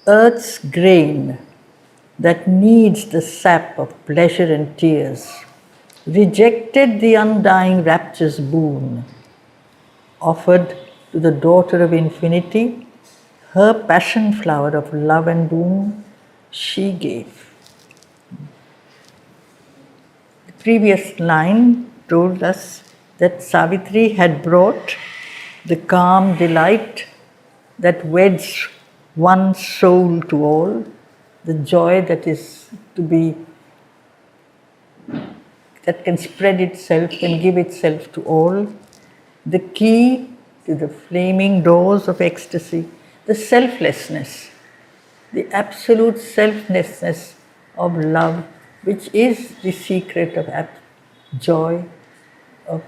Earth's grain that needs the sap of pleasure and tears rejected the undying rapture's boon, offered to the daughter of infinity her passion flower of love and doom she gave. The previous line told us that Savitri had brought the calm delight that weds one soul to all, the joy that is to be, that can spread itself and give itself to all, the key to the flaming doors of ecstasy, the selflessness, the absolute selflessness of love, which is the secret of joy, of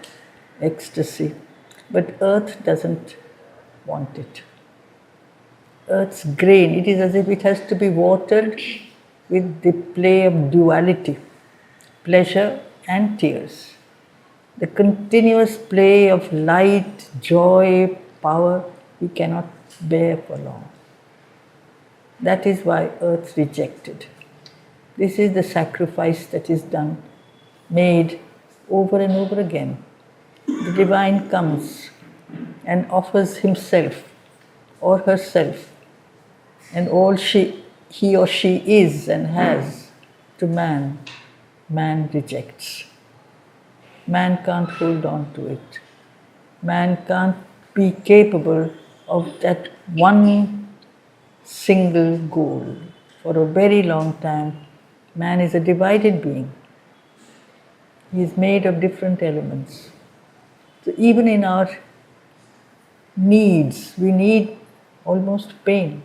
ecstasy. But earth doesn't want it. Earth's grain, it is as if it has to be watered with the play of duality, pleasure and tears. The continuous play of light, joy, power, we cannot bear for long. That is why earth rejected. This is the sacrifice that is done, made over and over again. The divine comes and offers himself or herself and all he or she is and has to man. Man rejects. Man can't hold on to it. Man can't be capable of that one single goal. For a very long time, man is a divided being. He is made of different elements. So even in our needs, we need almost pain.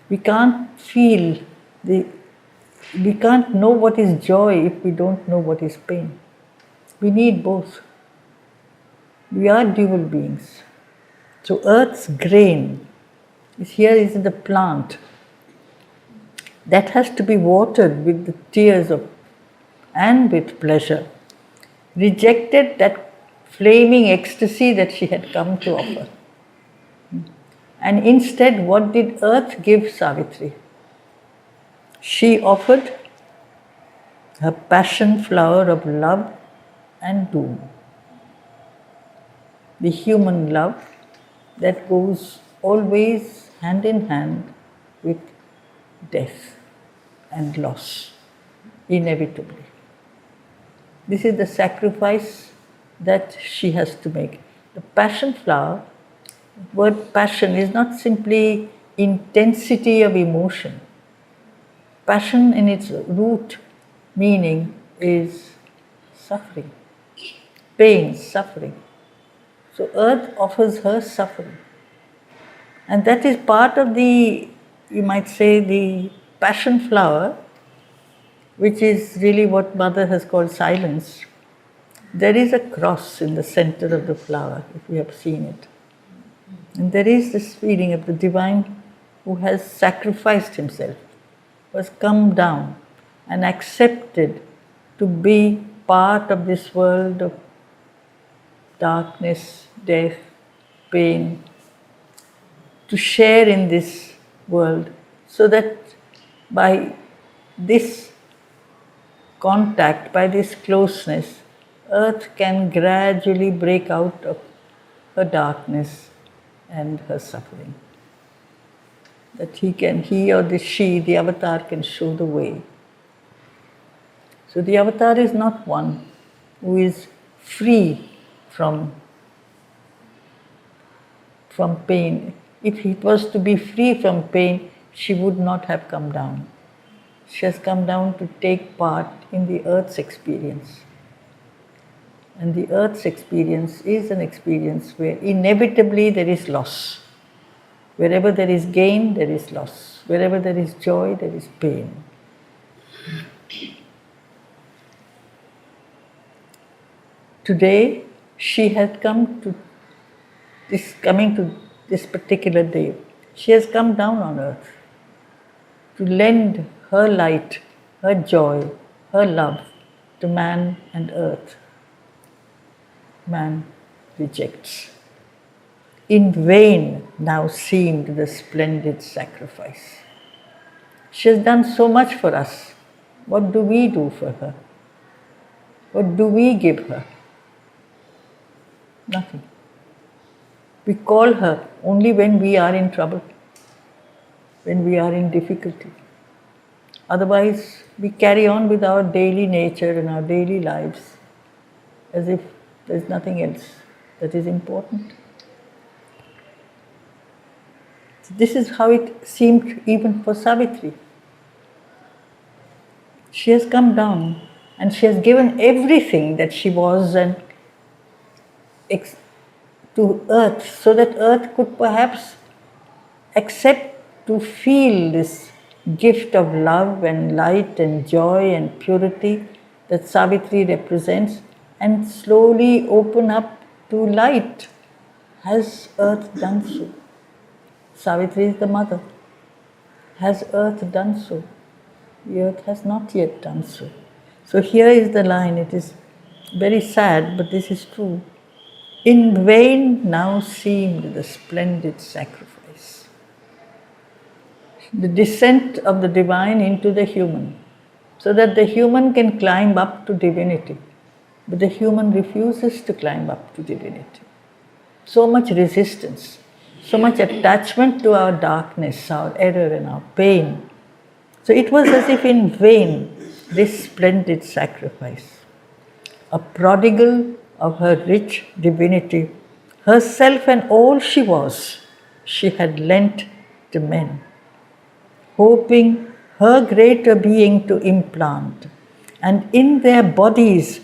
We can't feel we can't know what is joy if we don't know what is pain. We need both. We are dual beings. So earth's grain is the plant that has to be watered with the tears of and with pleasure. Rejected that flaming ecstasy that she had come to offer. And instead, what did earth give Savitri? She offered her passion flower of love and doom. The human love that goes always hand in hand with death and loss, inevitably. This is the sacrifice that she has to make. The passion flower, the word passion is not simply intensity of emotion. Passion in its root meaning is suffering, pain, suffering. So earth offers her suffering. And that is part of the, you might say, the passion flower, which is really what Mother has called silence. There is a cross in the center of the flower, if you have seen it. And there is this feeling of the divine who has sacrificed himself, who has come down and accepted to be part of this world of darkness, death, pain, to share in this world, so that by this contact, by this closeness, earth can gradually break out of her darkness and her suffering. That he or she, the avatar, can show the way. So the avatar is not one who is free from pain. If it was to be free from pain, she would not have come down. She has come down to take part in the earth's experience. And the earth's experience is an experience where inevitably there is loss. Wherever there is gain, there is loss. Wherever there is joy, there is pain. Today, she had coming to this particular day, she has come down on earth to lend her light, her joy, her love to man and earth. Man rejects. In vain now seemed the splendid sacrifice. She has done so much for us. What do we do for her? What do we give her? Nothing. We call her only when we are in trouble, when we are in difficulty. Otherwise, we carry on with our daily nature and our daily lives as if there's nothing else that is important. This is how it seemed even for Savitri. She has come down and she has given everything that she was and to earth, so that earth could perhaps accept to feel this gift of love and light and joy and purity that Savitri represents, and slowly open up to light. Has earth done so? Savitri is the mother. Has earth done so? The earth has not yet done so. So here is the line. It is very sad, but this is true. In vain now seemed the splendid sacrifice. The descent of the divine into the human, so that the human can climb up to divinity. But the human refuses to climb up to divinity. So much resistance, so much attachment to our darkness, our error and our pain. So it was as if in vain this splendid sacrifice. A prodigal of her rich divinity, herself and all she was, she had lent to men, hoping her greater being to implant, and in their bodies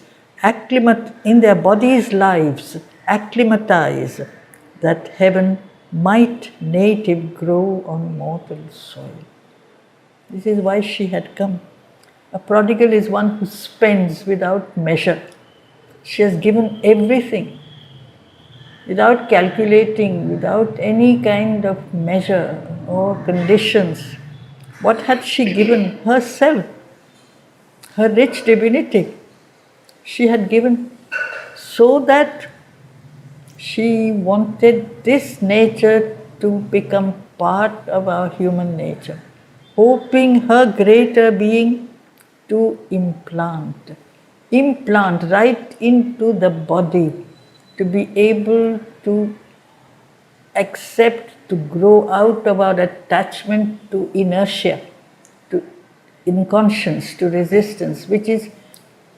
lives acclimatize, that heaven might native grow on mortal soil. This is why she had come. A prodigal is one who spends without measure. She has given everything without calculating, without any kind of measure or conditions. What had she given? Herself, her rich divinity. She had given so that she wanted this nature to become part of our human nature, hoping her greater being to implant right into the body, to be able to accept, to grow out of our attachment to inertia, to inconscience, to resistance, which is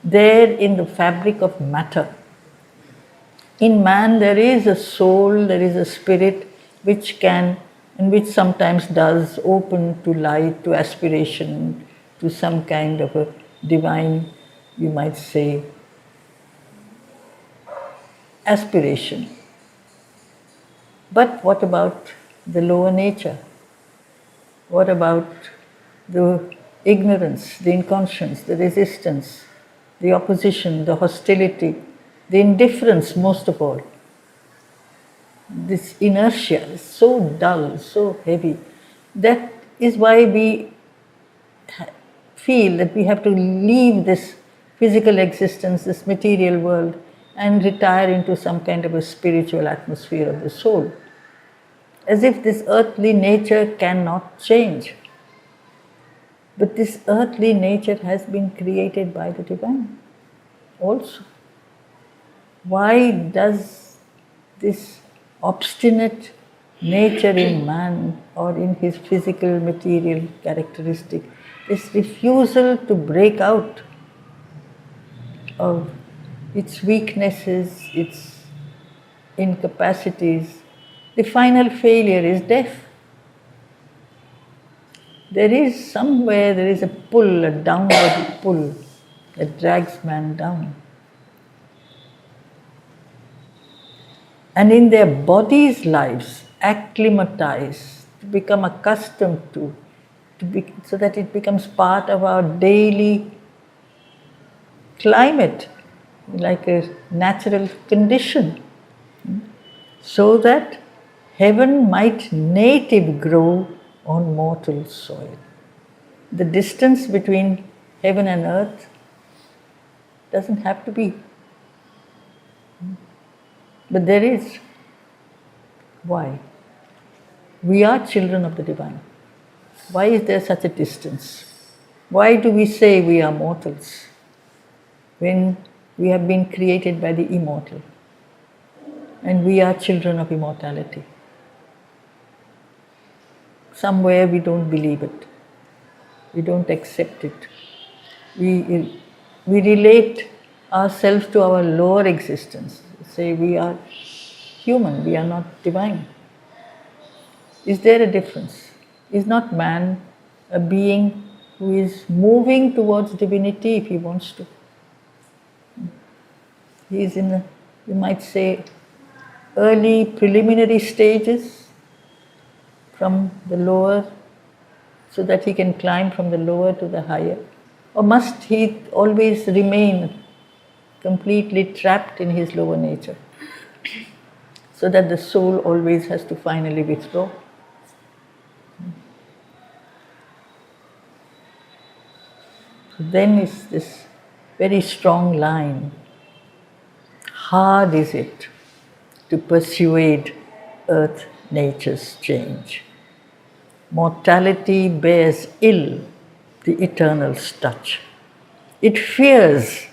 there in the fabric of matter. In man there is a soul, there is a spirit which can, and which sometimes does open to light, to aspiration, to some kind of a divine, you might say, aspiration. But what about the lower nature? What about the ignorance, the inconscience, the resistance, the opposition, the hostility, the indifference most of all? This inertia is so dull, so heavy. That is why we feel that we have to leave this physical existence, this material world, and retire into some kind of a spiritual atmosphere of the soul. As if this earthly nature cannot change. But this earthly nature has been created by the divine also. Why does this obstinate nature in man or in his physical material characteristic, this refusal to break out of its weaknesses, its incapacities, the final failure is death. There is somewhere, there is a pull, a downward pull that drags man down. And in their bodies' lives, acclimatize, to become accustomed to so that it becomes part of our daily climate, like a natural condition, so that heaven might native grow on mortal soil. The distance between heaven and earth doesn't have to be. But there is. Why? We are children of the divine. Why is there such a distance? Why do we say we are mortals when we have been created by the immortal and we are children of immortality? Somewhere we don't believe it. We don't accept it. We relate ourselves to our lower existence. Say we are human, we are not divine. Is there a difference? Is not man a being who is moving towards divinity if he wants to? He is in, you might say, early preliminary stages from the lower so that he can climb from the lower to the higher? Or must he always remain completely trapped in his lower nature so that the soul always has to finally withdraw? Then is this very strong line. Hard is it to persuade earth nature's change. Mortality bears ill the eternal's touch. It fears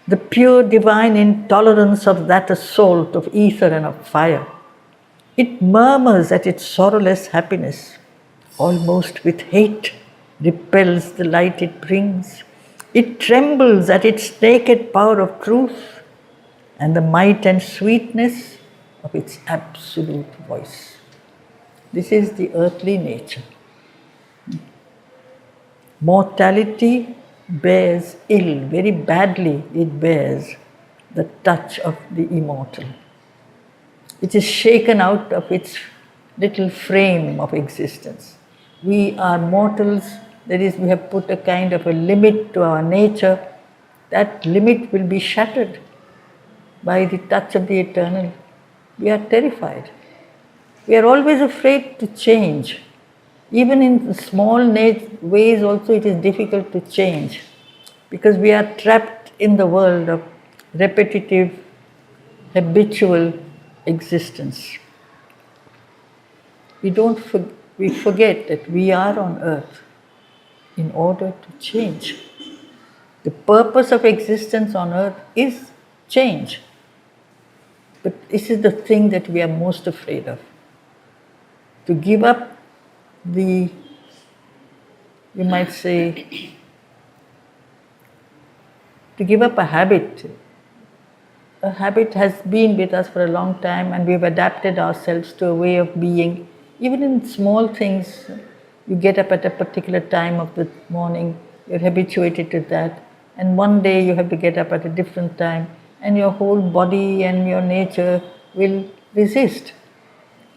the pure divine intolerance of that assault of ether and of fire. It murmurs at its sorrowless happiness, almost with hate, repels the light it brings. It trembles at its naked power of truth and the might and sweetness of its absolute voice. This is the earthly nature. Mortality bears ill, very badly it bears the touch of the immortal. It is shaken out of its little frame of existence. We are mortals, that is, we have put a kind of a limit to our nature. That limit will be shattered by the touch of the eternal. We are terrified. We are always afraid to change. Even in small ways also it is difficult to change because we are trapped in the world of repetitive, habitual existence. We forget that we are on earth in order to change. The purpose of existence on earth is change. But this is the thing that we are most afraid of. To give up you might say, to give up a habit. A habit has been with us for a long time and we've adapted ourselves to a way of being. Even in small things, you get up at a particular time of the morning, you're habituated to that, and one day you have to get up at a different time, and your whole body and your nature will resist.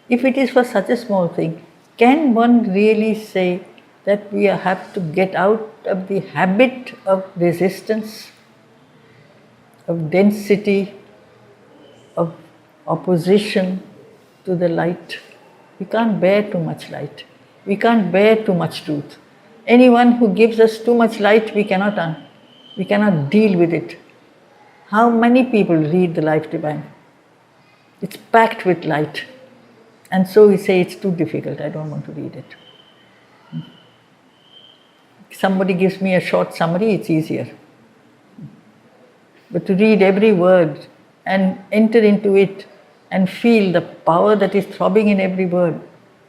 If it is for such a small thing, can one really say that we have to get out of the habit of resistance, of density, of opposition to the light? We can't bear too much light. We can't bear too much truth. Anyone who gives us too much light, we cannot deal with it. How many people read the Life Divine? It's packed with light. And so we say it's too difficult, I don't want to read it. Somebody gives me a short summary, it's easier. But to read every word and enter into it and feel the power that is throbbing in every word,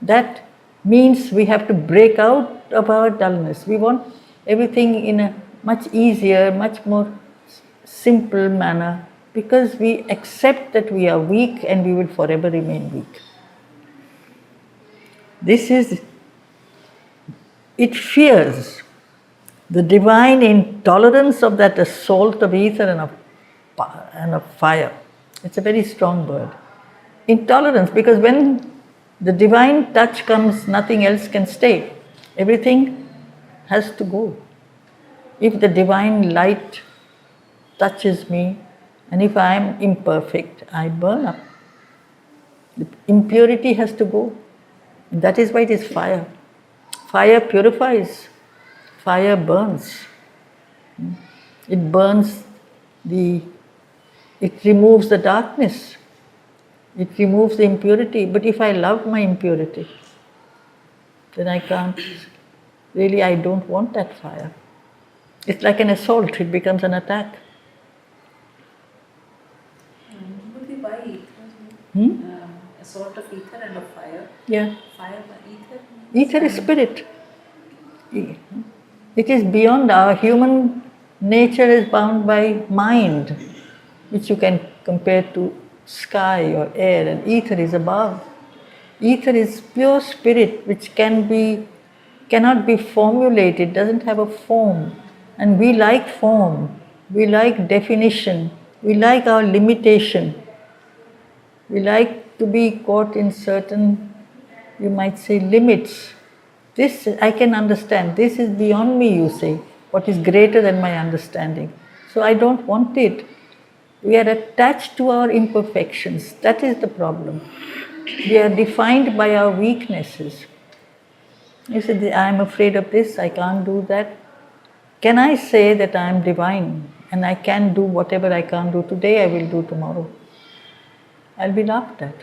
that means we have to break out of our dullness. We want everything in a much easier, much more simple manner because we accept that we are weak and we will forever remain weak. It fears the divine intolerance of that assault of ether and of fire. It's a very strong word. Intolerance, because when the divine touch comes, nothing else can stay. Everything has to go. If the divine light touches me, and if I am imperfect, I burn up. The impurity has to go. That is why it is fire. Fire purifies. Fire burns. It burns it removes the darkness. It removes the impurity. But if I love my impurity, then I can't Really, I don't want that fire. It's like an assault, it becomes an attack. Why ether? A sort of ether and of fire. Yeah. Fire by ether? Ether is spirit. It is beyond our human nature is bound by mind, which you can compare to sky or air, and ether is above. Ether is pure spirit which cannot be formulated, doesn't have a form. And we like form, we like definition, we like our limitation. We like to be caught in certain, you might say, limits. This I can understand. This is beyond me, you say. What is greater than my understanding? So I don't want it. We are attached to our imperfections. That is the problem. We are defined by our weaknesses. You say, I am afraid of this, I can't do that. Can I say that I am divine and I can do whatever I can't do today, I will do tomorrow? I'll be laughed at.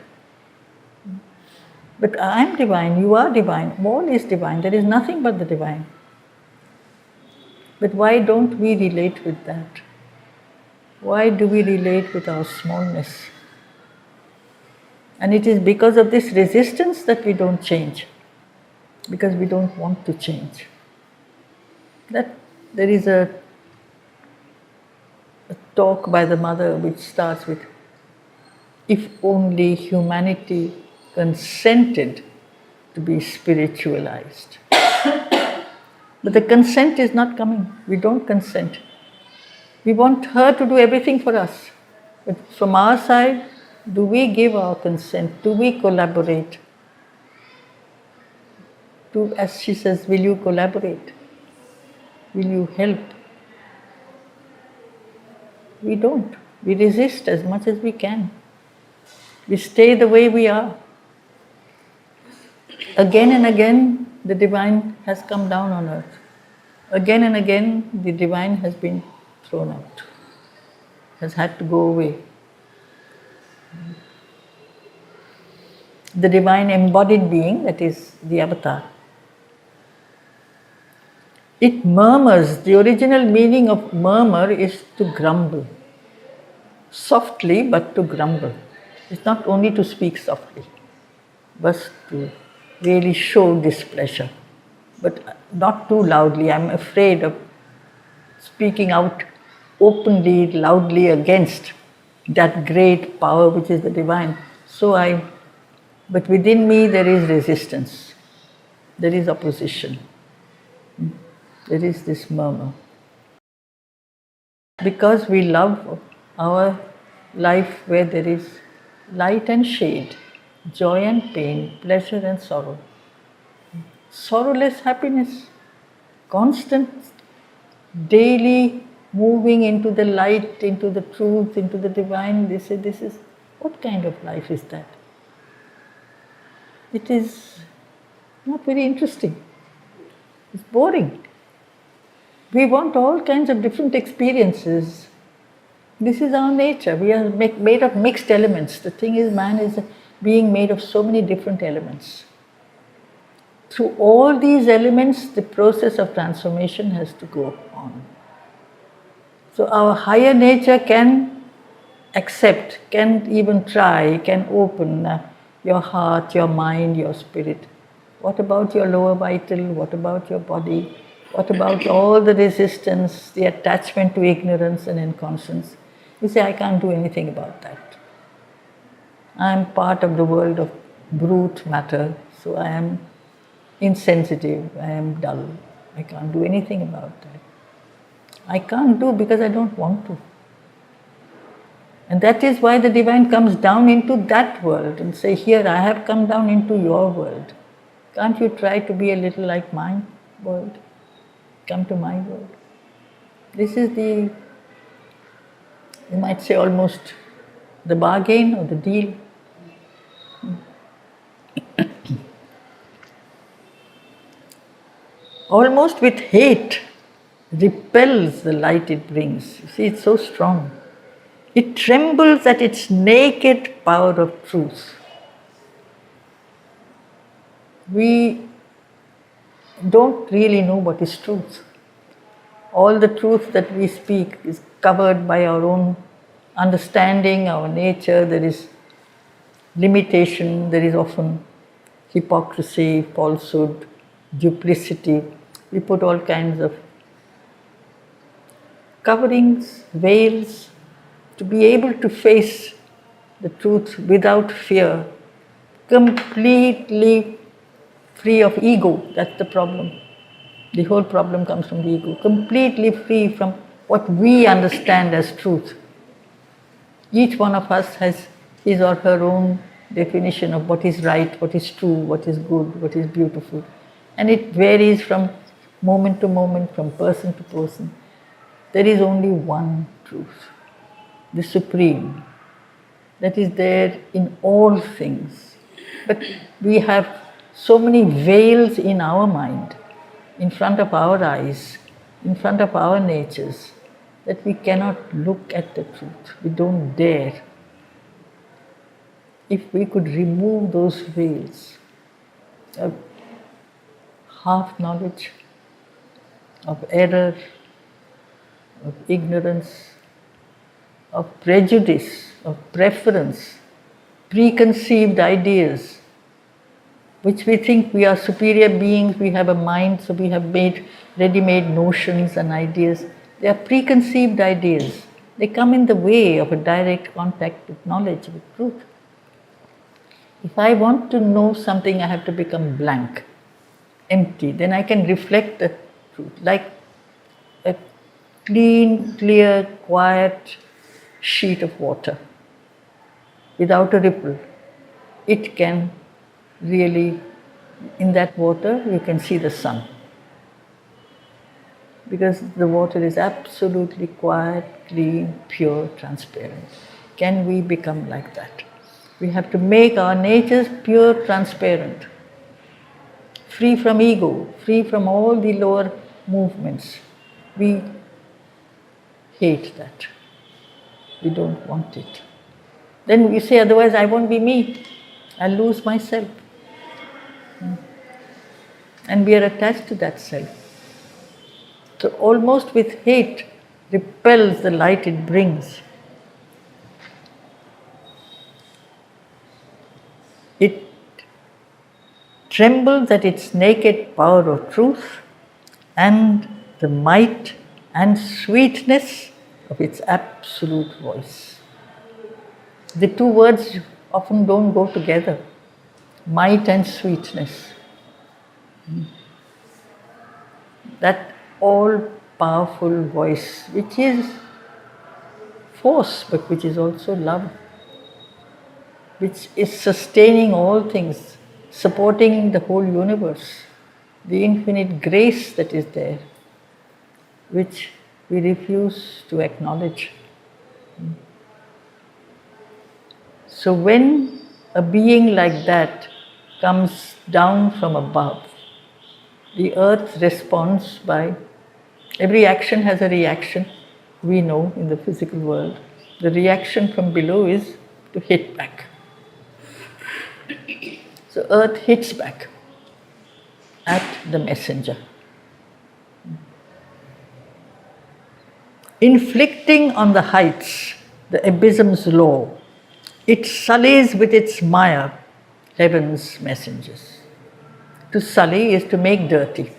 But I am divine, you are divine, all is divine, there is nothing but the divine. But why don't we relate with that? Why do we relate with our smallness? And it is because of this resistance that we don't change, because we don't want to change. That there is a talk by the mother which starts with, if only humanity consented to be spiritualized. But the consent is not coming. We don't consent. We want her to do everything for us. But from our side, do we give our consent? Do we collaborate? As she says, will you collaborate? Will you help? We don't. We resist as much as we can. We stay the way we are. Again and again, the divine has come down on earth. Again and again, the divine has been thrown out, has had to go away. The divine embodied being, that is the avatar, it murmurs. The original meaning of murmur is to grumble. Softly, but to grumble. It's not only to speak softly, but to really show displeasure. But not too loudly. I'm afraid of speaking out openly, loudly against that great power which is the divine. But within me there is resistance. There is opposition. There is this murmur. Because we love our life where there is light and shade, joy and pain, pleasure and sorrow. Sorrowless happiness, constant, daily moving into the light, into the truth, into the divine. This is what kind of life is that? It is not very interesting. It's boring. We want all kinds of different experiences. This is our nature. We are made of mixed elements. The thing is, man is a being made of so many different elements. Through all these elements, the process of transformation has to go on. So our higher nature can accept, can even try, can open your heart, your mind, your spirit. What about your lower vital? What about your body? What about all the resistance, the attachment to ignorance and inconscience? You say, I can't do anything about that. I am part of the world of brute matter, so I am insensitive, I am dull. I can't do anything about that. I can't do because I don't want to. And that is why the divine comes down into that world and say, here, I have come down into your world. Can't you try to be a little like my world? Come to my world. This is the, you might say, almost the bargain or the deal. Almost with hate, repels the light it brings. You see, it's so strong. It trembles at its naked power of truth. We don't really know what is truth. All the truth that we speak is covered by our own understanding, our nature. There is limitation, there is often hypocrisy, falsehood, duplicity. We put all kinds of coverings, veils, to be able to face the truth without fear, completely free of ego. That's the problem. The whole problem comes from the ego. Completely free from what we understand as truth. Each one of us has his or her own definition of what is right, what is true, what is good, what is beautiful. And it varies from moment to moment, from person to person. There is only one truth, the Supreme, that is there in all things. But we have so many veils in our mind, in front of our eyes, in front of our natures, that we cannot look at the truth. We don't dare. If we could remove those veils of half knowledge, of error, of ignorance, of prejudice, of preference, preconceived ideas, which we think we are superior beings, we have a mind, so we have made ready-made notions and ideas. They are preconceived ideas. They come in the way of a direct contact with knowledge, with truth. If I want to know something, I have to become blank, empty. Then I can reflect the truth, like a clean, clear, quiet sheet of water without a ripple. It can really, in that water, you can see the sun. Because the water is absolutely quiet, clean, pure, transparent. Can we become like that? We have to make our natures pure, transparent, free from ego, free from all the lower movements. We hate that. We don't want it. Then we say, otherwise I won't be me. I'll lose myself. And we are attached to that self. So almost with hate repels the light it brings. It trembles at its naked power of truth and the might and sweetness of its absolute voice. The two words often don't go together. Might and sweetness. That all-powerful voice, which is force, but which is also love, which is sustaining all things, supporting the whole universe, the infinite grace that is there, which we refuse to acknowledge. So when a being like that comes down from above, the earth responds by, every action has a reaction, we know in the physical world. The reaction from below is to hit back. So earth hits back at the messenger, inflicting on the heights the abysm's law. It sullies with its mire heaven's messengers. To sully is to make dirty.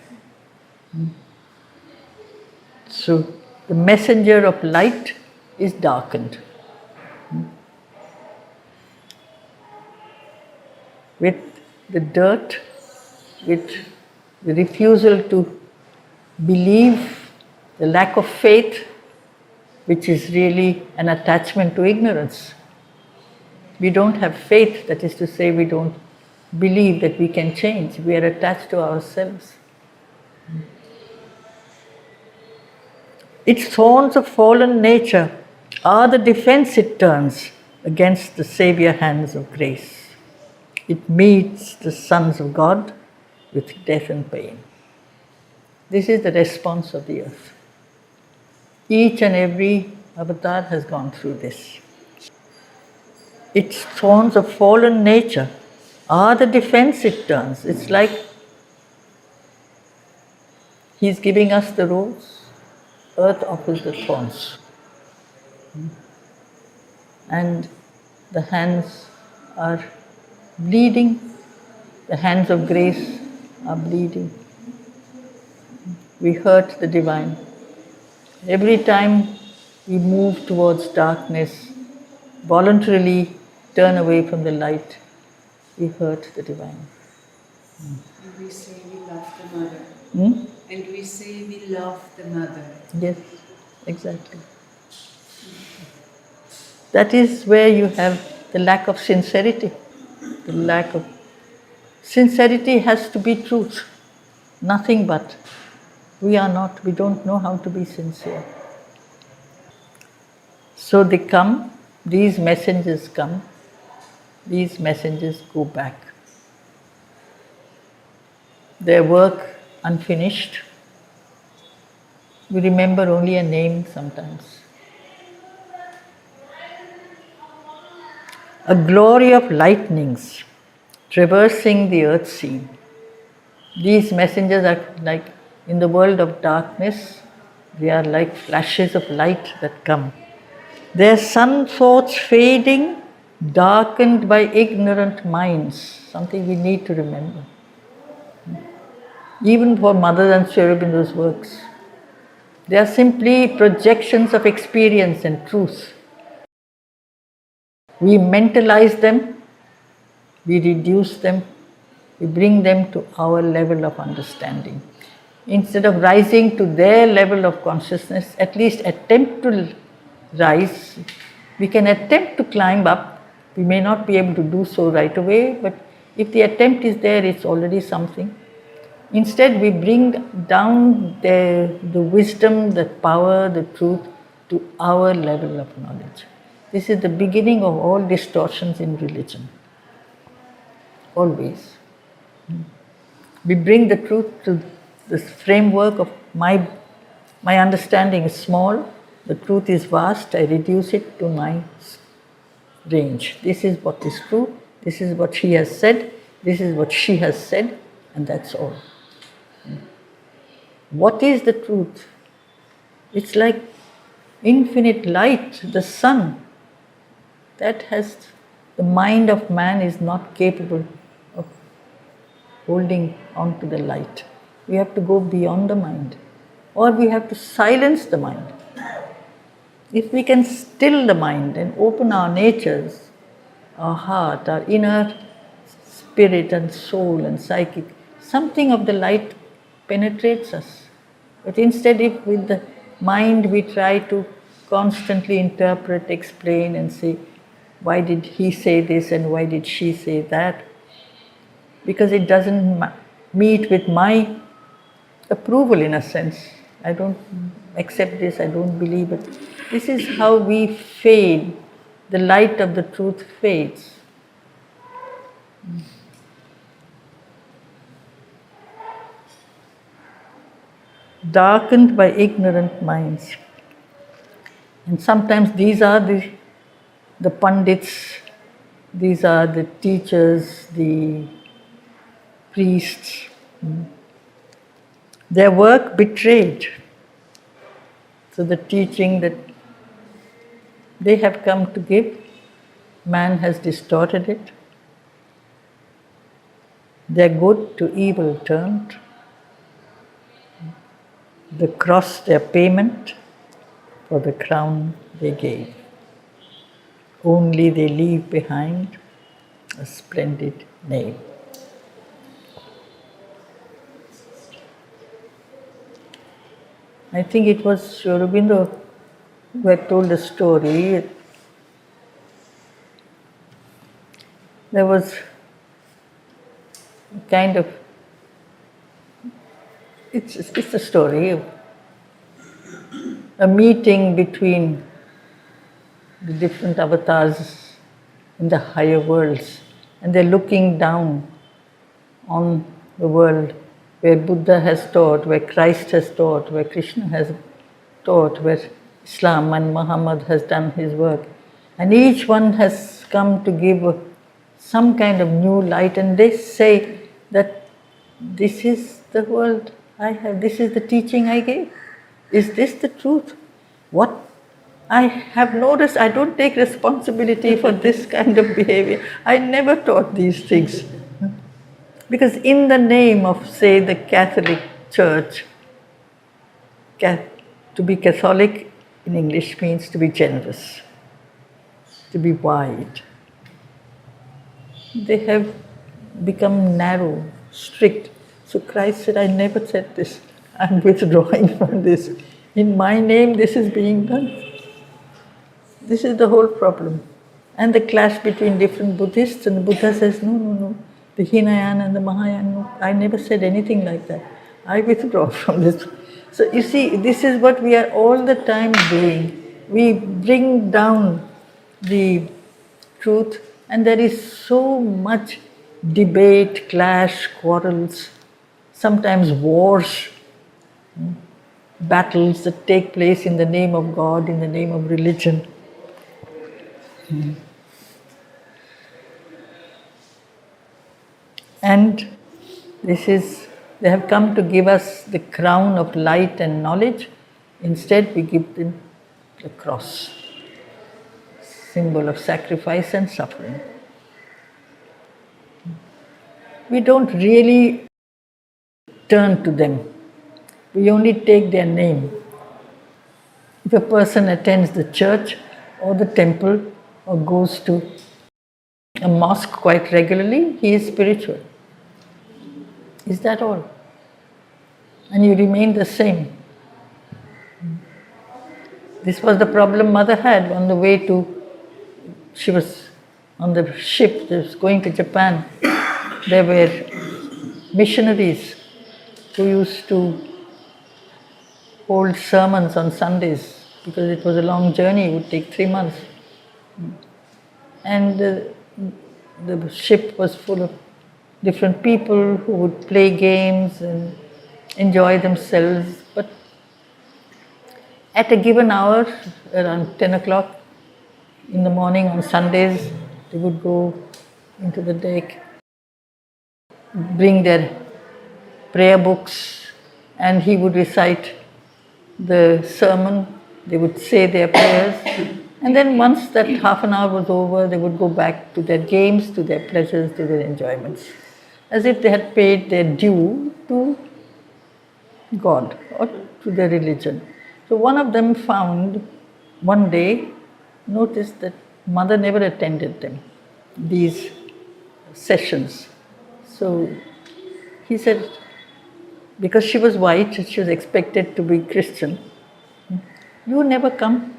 So the messenger of light is darkened. With the dirt, with the refusal to believe, the lack of faith, which is really an attachment to ignorance. We don't have faith, that is to say, we don't believe that we can change. We are attached to ourselves. Its thorns of fallen nature are the defense it turns against the Savior hands of grace. It meets the sons of God with death and pain. This is the response of the earth. Each and every avatar has gone through this. Its thorns of fallen nature are the defense it turns. It's like He's giving us the rose, earth offers the thorns. And the hands are bleeding, the hands of grace are bleeding. We hurt the divine. Every time we move towards darkness, voluntarily turn away from the light, we hurt the divine. And we say we love the mother. And we say we love the mother. Yes, exactly. That is where you have the lack of sincerity. The lack of sincerity has to be truth, nothing but. We are not, we don't know how to be sincere. So they come, these messengers come, these messengers go back. Their work unfinished. We remember only a name sometimes. A glory of lightnings traversing the earth scene. These messengers are like, in the world of darkness, they are like flashes of light that come. Their sun thoughts fading, darkened by ignorant minds, something we need to remember. Even for Mother and Sri Aurobindo's works, they are simply projections of experience and truth. We mentalize them, we reduce them, we bring them to our level of understanding. Instead of rising to their level of consciousness, at least attempt to rise. We can attempt to climb up. We may not be able to do so right away, but if the attempt is there, it's already something. Instead, we bring down the wisdom, the power, the truth to our level of knowledge. This is the beginning of all distortions in religion. Always. We bring the truth to this framework of my understanding is small, the truth is vast, I reduce it to my range. This is what is true, this is what he has said, this is what she has said, and that's all. What is the truth? It's like infinite light, the sun. That has, the mind of man is not capable of holding on to the light. We have to go beyond the mind, or we have to silence the mind. If we can still the mind and open our natures, our heart, our inner spirit and soul and psychic, something of the light penetrates us. But instead, if with the mind we try to constantly interpret, explain and say, why did he say this and why did she say that? Because it doesn't meet with my approval in a sense. I don't accept this, I don't believe it. This is how we fade. The light of the truth fades. Darkened by ignorant minds. And sometimes these are the pundits, these are the teachers, the priests. Their work betrayed. So the teaching that they have come to give, man has distorted it. Their good to evil turned. The cross their payment, for the crown they gave. Only they leave behind a splendid name. I think it was Sri Aurobindo who had told a story. There was a kind of, it's a story of a meeting between the different avatars in the higher worlds, and they're looking down on the world where Buddha has taught, where Christ has taught, where Krishna has taught, where Islam and Muhammad has done his work. And each one has come to give some kind of new light, and they say that this is the world this is the teaching I gave. Is this the truth? What I have noticed, I don't take responsibility for this kind of behavior. I never taught these things. Because in the name of, say, the Catholic Church, to be Catholic in English means to be generous, to be wide. They have become narrow, strict. So Christ said, I never said this. I'm withdrawing from this. In my name, this is being done. This is the whole problem. And the clash between different Buddhists, and the Buddha says, no, no, no. The Hinayana and the Mahayana, no, I never said anything like that. I withdraw from this. So you see, this is what we are all the time doing. We bring down the truth, and there is so much debate, clash, quarrels, sometimes wars, battles that take place in the name of God, in the name of religion. And they have come to give us the crown of light and knowledge. Instead, we give them the cross, symbol of sacrifice and suffering. We don't really turn to them. We only take their name. If a person attends the church or the temple or goes to a mosque quite regularly, he is spiritual. Is that all? And you remain the same. This was the problem Mother had on the way to, she was on the ship that was going to Japan. There were missionaries who used to hold sermons on Sundays because it was a long journey, it would take 3 months. And the ship was full of different people who would play games and enjoy themselves. But at a given hour, around 10 o'clock in the morning on Sundays, they would go into the deck, bring their prayer books, and he would recite the sermon. They would say their prayers, and then once that half an hour was over, they would go back to their games, to their pleasures, to their enjoyments, as if they had paid their due to God or to their religion. So one of them found one day, noticed that Mother never attended them, these sessions. So he said, because she was white, she was expected to be Christian. You never come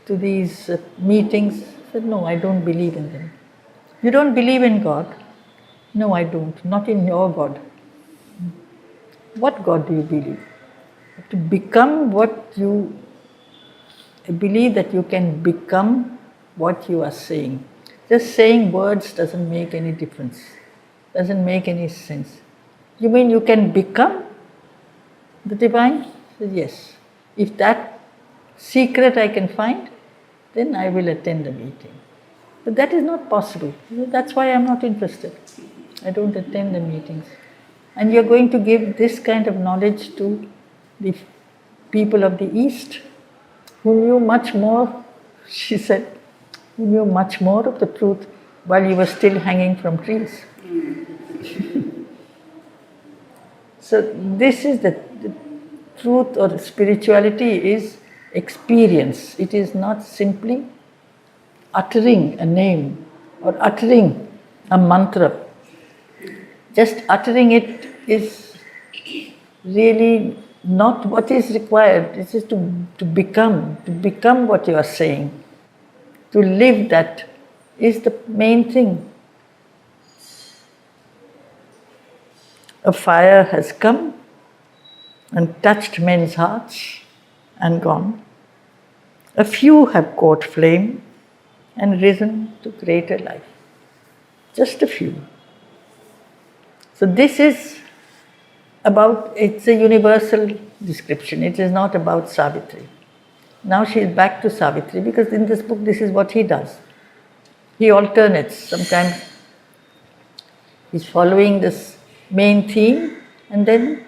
to these meetings? I said, no, I don't believe in them. You don't believe in God? No, I don't. Not in your God. What God do you believe? To become what you believe, that you can become what you are saying. Just saying words doesn't make any difference, doesn't make any sense. You mean you can become the divine? I said, yes. If that secret I can find, then I will attend the meeting. But that is not possible. That's why I'm not interested. I don't attend the meetings. And you're going to give this kind of knowledge to the people of the East, who knew much more, she said, who knew much more of the truth while you were still hanging from trees. So this is the truth, or spirituality is experience. It is not simply uttering a name or uttering a mantra. Just uttering it is really not what is required. It is to become what you are saying. To live that is the main thing. A fire has come and touched men's hearts and gone. A few have caught flame and risen to greater life. Just a few. So this is about, it's a universal description. It is not about Savitri. Now she is back to Savitri, because in this book this is what he does. He alternates. Sometimes he's following this main theme, and then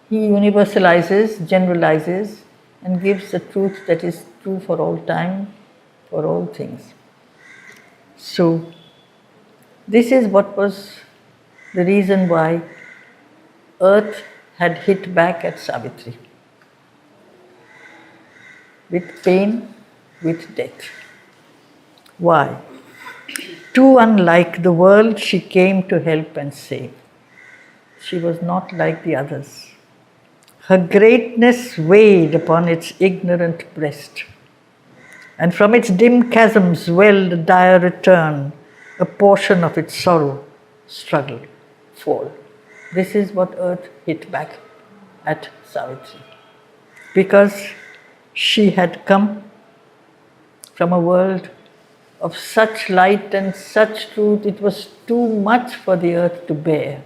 He universalizes, generalizes, and gives the truth that is true for all time, for all things. So, this is what was the reason why Earth had hit back at Savitri. With pain, with death. Why? Too unlike the world she came to help and save. She was not like the others. Her greatness weighed upon its ignorant breast, and from its dim chasms welled a dire return, a portion of its sorrow, struggle, fall. This is what Earth hit back at Savitri. Because she had come from a world of such light and such truth, it was too much for the Earth to bear.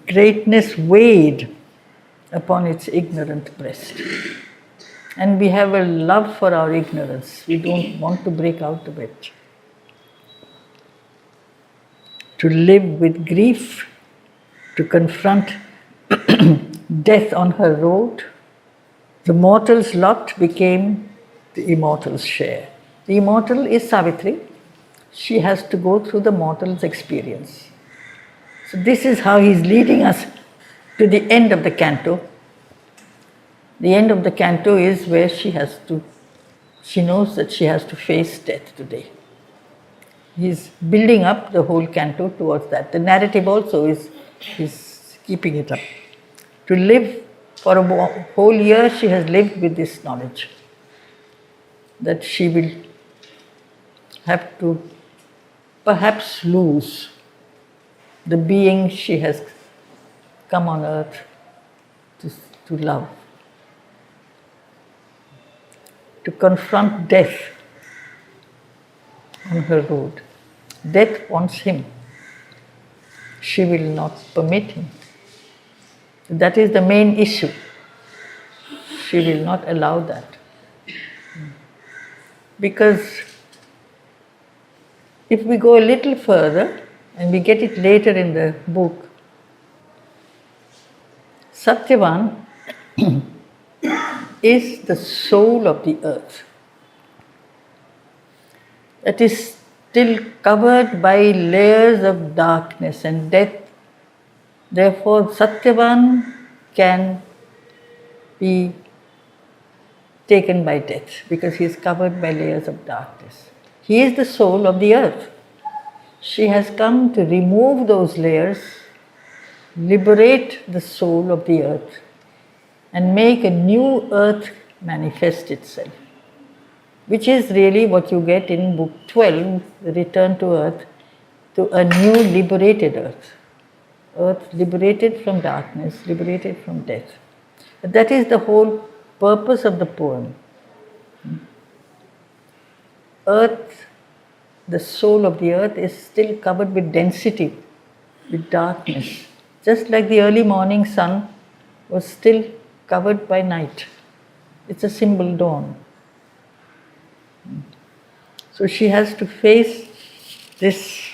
Greatness weighed upon its ignorant breast. And we have a love for our ignorance. We don't want to break out of it. To live with grief, to confront death on her road, the mortal's lot became the immortal's share. The immortal is Savitri. She has to go through the mortal's experience. So this is how he's leading us to the end of the canto. The end of the canto is where she knows that she has to face death today. He's building up the whole canto towards that. The narrative also is keeping it up. To live for a whole year, she has lived with this knowledge that she will have to perhaps lose the being she has come on earth to love. To confront death on her road. Death wants him. She will not permit him. That is the main issue. She will not allow that. Because if we go a little further, and we get it later in the book, Satyavan is the soul of the earth. That is still covered by layers of darkness and death. Therefore, Satyavan can be taken by death because he is covered by layers of darkness. He is the soul of the earth. She has come to remove those layers, liberate the soul of the earth, and make a new earth manifest itself, which is really what you get in book 12, the return to earth, to a new liberated earth. Earth liberated from darkness, liberated from death. But that is the whole purpose of the poem. Earth, the soul of the earth, is still covered with density, with darkness. Just like the early morning sun was still covered by night. It's a symbol dawn. So she has to face this,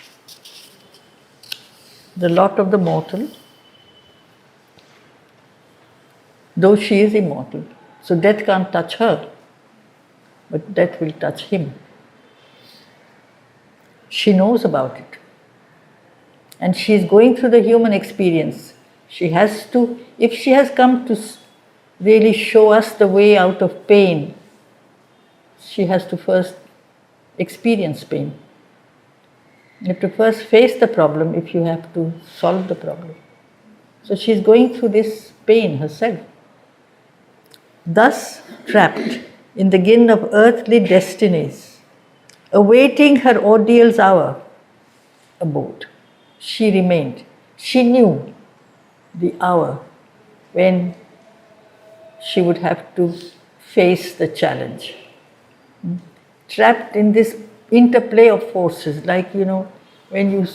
the lot of the mortal, though she is immortal. So death can't touch her, but death will touch him. She knows about it. And she is going through the human experience. She has to, if she has come to really show us the way out of pain, she has to first experience pain. You have to first face the problem if you have to solve the problem. So she is going through this pain herself. Thus trapped in the gin of earthly destinies, awaiting her ordeal's hour, abode. She remained. She knew the hour when she would have to face the challenge. Trapped in this interplay of forces, like, when you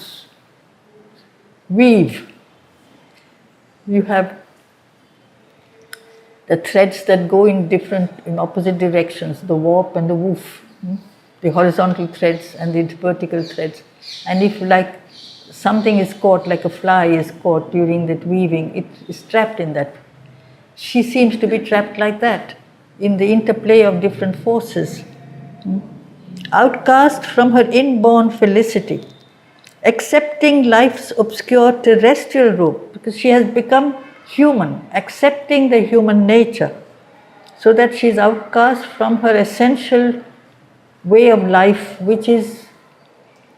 weave, you have the threads that go in opposite directions, the warp and the woof, the horizontal threads and the vertical threads. And if, like something is caught, like a fly is caught during that weaving, it is trapped in that. She seems to be trapped like that, in the interplay of different forces. Outcast from her inborn felicity, accepting life's obscure terrestrial rope, because she has become human, accepting the human nature, so that she is outcast from her essential way of life, which is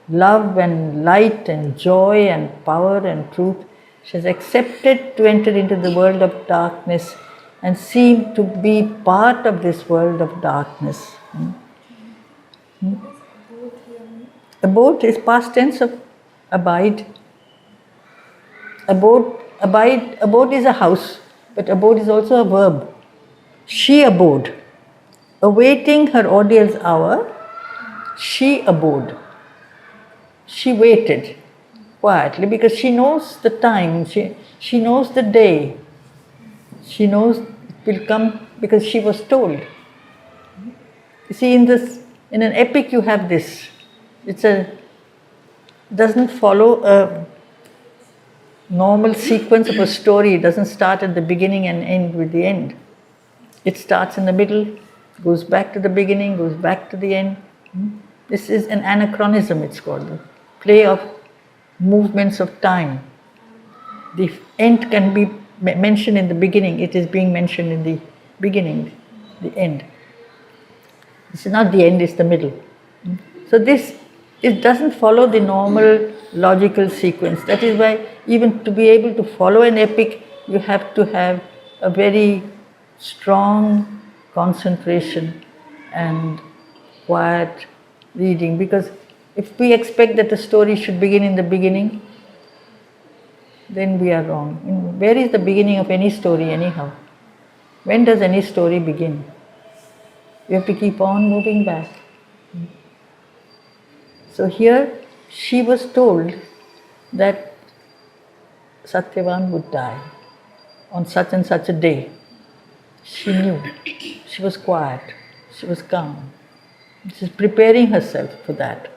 love and light and joy and power and truth. She has accepted to enter into the world of darkness and seem to be part of this world of darkness. Abode is past tense of abide. Abode is a house, but abode is also a verb. She abode. Awaiting her ordeal's hour, she abode. She waited quietly because she knows the time, she knows the day. She knows it will come because she was told. You see, in an epic you have this. Doesn't follow a normal sequence of a story. It doesn't start at the beginning and end with the end. It starts in the middle, goes back to the beginning, goes back to the end. This is an anachronism, it's called, the play of movements of time. The end can be mentioned in the beginning, it is being mentioned in the beginning, the end. This is not the end, it's the middle. So it doesn't follow the normal logical sequence. That is why even to be able to follow an epic, you have to have a very strong concentration and quiet reading, because if we expect that the story should begin in the beginning, then we are wrong. Where is the beginning of any story anyhow? When does any story begin? You have to keep on moving back. So here she was told that Satyavan would die on such and such a day. She knew. She was quiet. She was calm. She is preparing herself for that.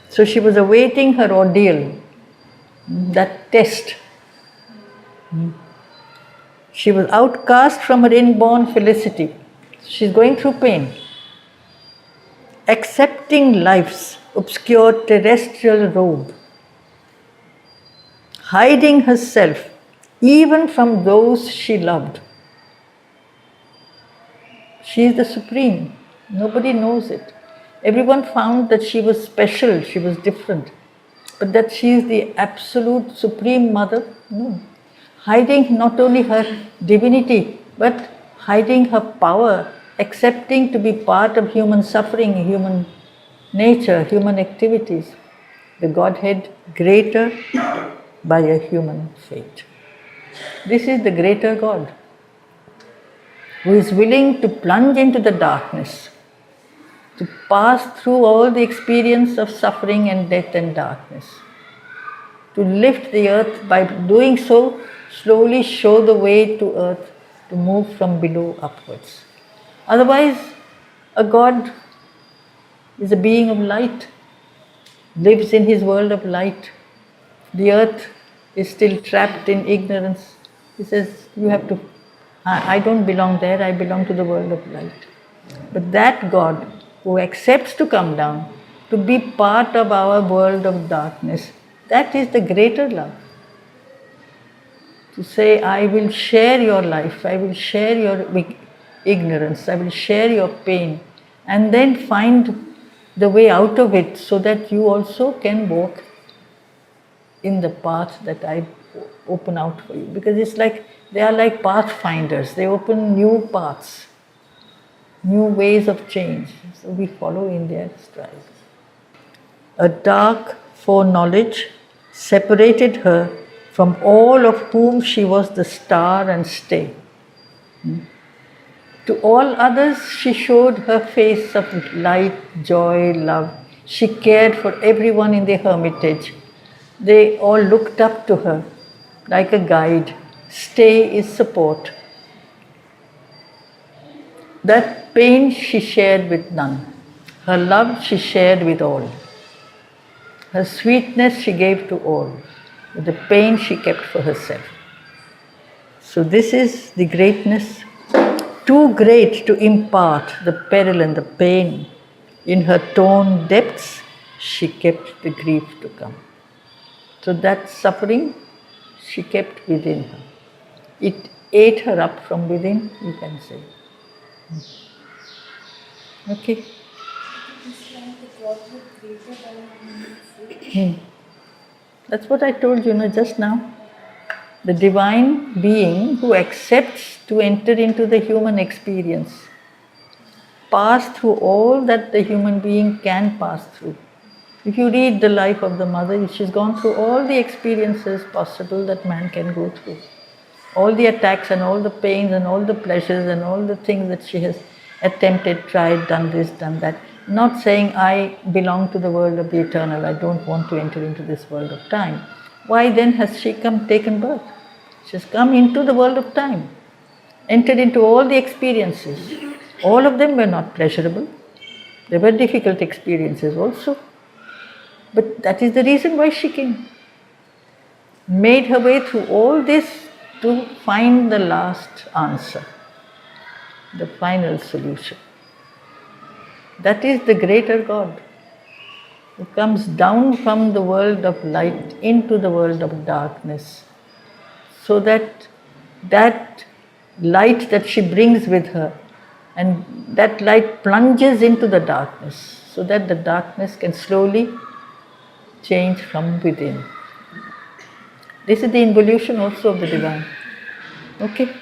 So she was awaiting her ordeal, that test. She was outcast from her inborn felicity. She's going through pain. Accepting life's obscure terrestrial robe. Hiding herself even from those she loved. She is the supreme. Nobody knows it. Everyone found that she was special, she was different. But that she is the absolute supreme mother, no. Hiding not only her divinity, but hiding her power, accepting to be part of human suffering, human nature, human activities. The Godhead greater by a human fate. This is the greater God, who is willing to plunge into the darkness, to pass through all the experience of suffering and death and darkness, to lift the earth, by doing so, slowly show the way to earth to move from below upwards. Otherwise, a God is a being of light, lives in his world of light. The earth is still trapped in ignorance. He says, you have to, I don't belong there, I belong to the world of light. But that God who accepts to come down, to be part of our world of darkness, that is the greater love. To say, I will share your life, I will share your ignorance, I will share your pain, and then find the way out of it so that you also can walk in the path that I open out for you. Because it's like, they are like pathfinders, they open new paths, new ways of change. So we follow in their stride. A dark foreknowledge separated her from all of whom she was the star and stay. To all others she showed her face of light, joy, love. She cared for everyone in the hermitage. They all looked up to her like a guide. Stay is support. That pain she shared with none. Her love she shared with all. Her sweetness she gave to all, but the pain she kept for herself. So this is the greatness, too great to impart the peril and the pain. In her torn depths, she kept the grief to come. So that suffering she kept within her. It ate her up from within, you can say. Okay. That's what I told you, just now. The divine being who accepts to enter into the human experience, pass through all that the human being can pass through. If you read the life of the mother, she's gone through all the experiences possible that man can go through. All the attacks and all the pains and all the pleasures and all the things that she has attempted, tried, done this, done that. Not saying I belong to the world of the eternal, I don't want to enter into this world of time. Why then has she taken birth? She's come into the world of time, entered into all the experiences. All of them were not pleasurable. There were difficult experiences also. But that is the reason why she came. Made her way through all this to find the last answer, the final solution. That is the greater God, who comes down from the world of light into the world of darkness, so that that light that she brings with her, and that light plunges into the darkness, so that the darkness can slowly change from within. This is the involution also of the divine. Okay?